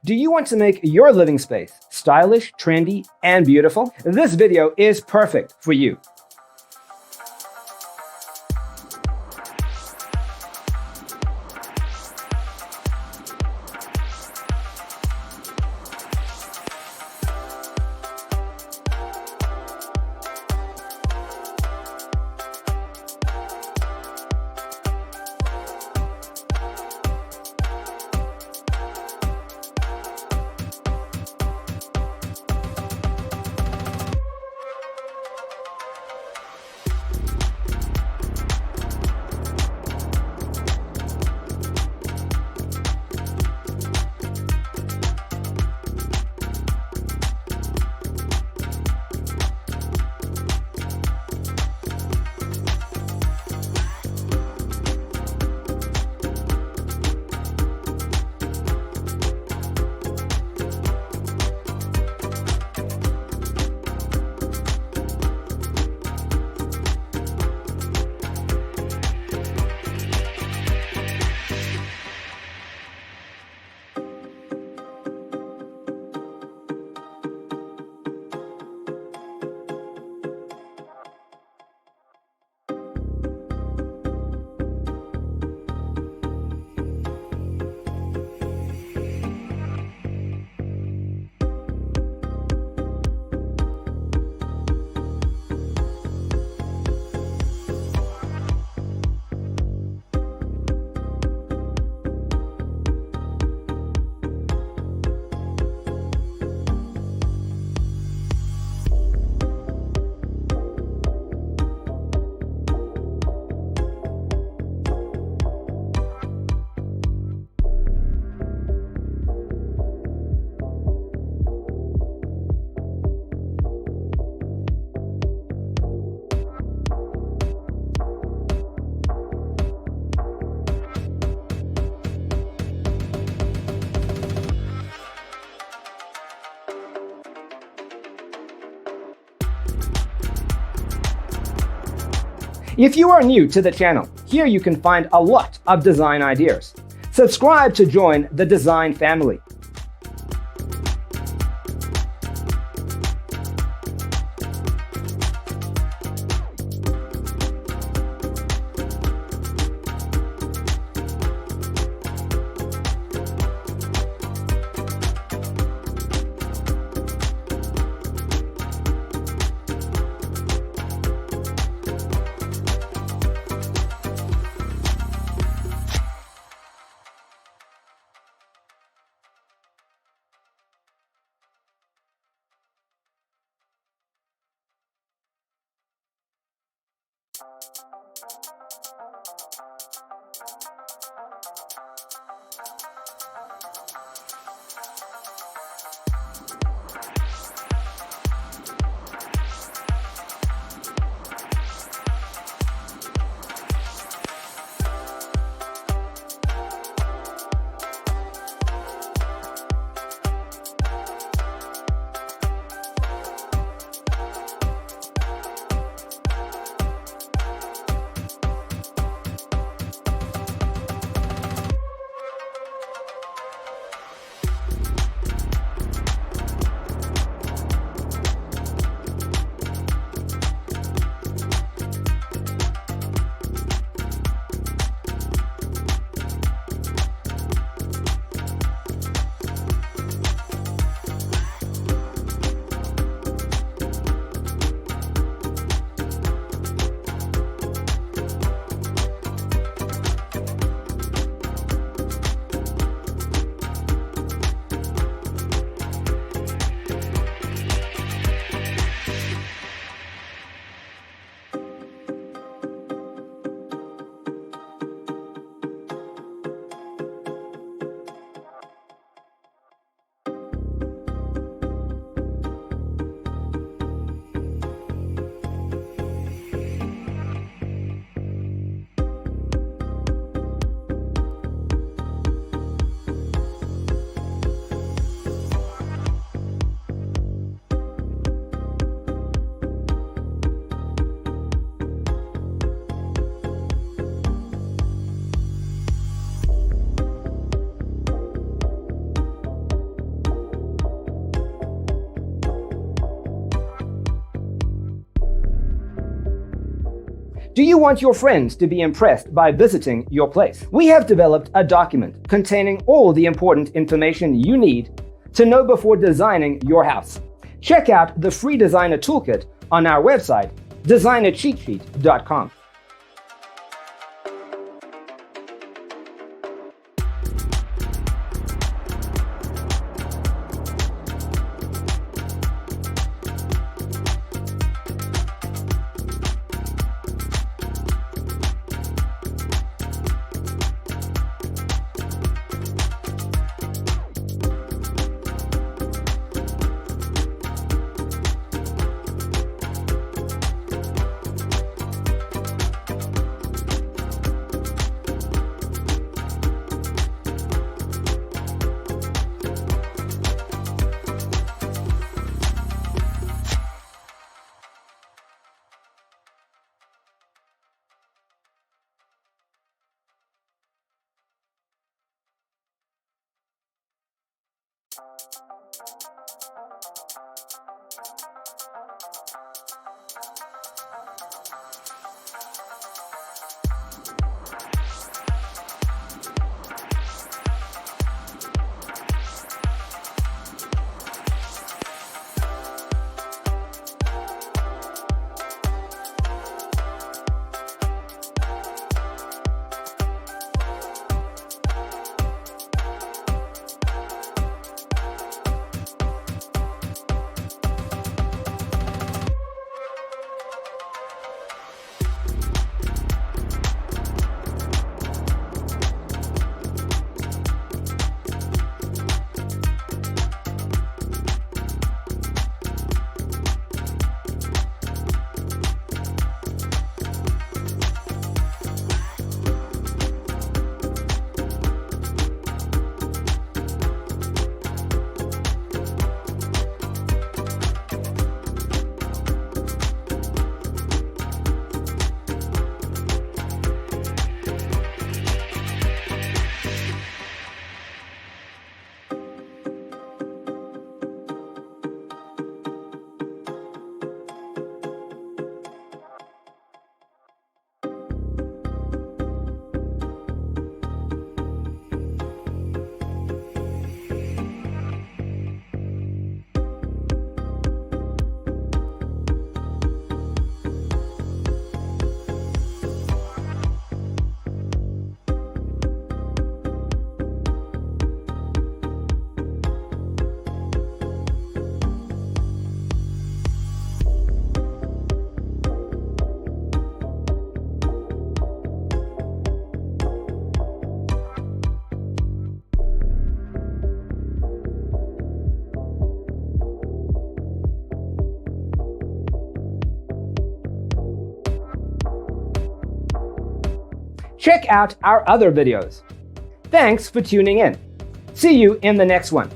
Do you want to make your living space stylish, trendy, and beautiful? This video is perfect for you. If you are new to the channel, here you can find a lot of design ideas. Subscribe to join the design family. Do you want your friends to be impressed by visiting your place? We have developed a document containing all the important information you need to know before designing your house. Check out the free designer toolkit on our website, designercheatsheet.com. Check out our other videos. Thanks for tuning in. See you in the next one.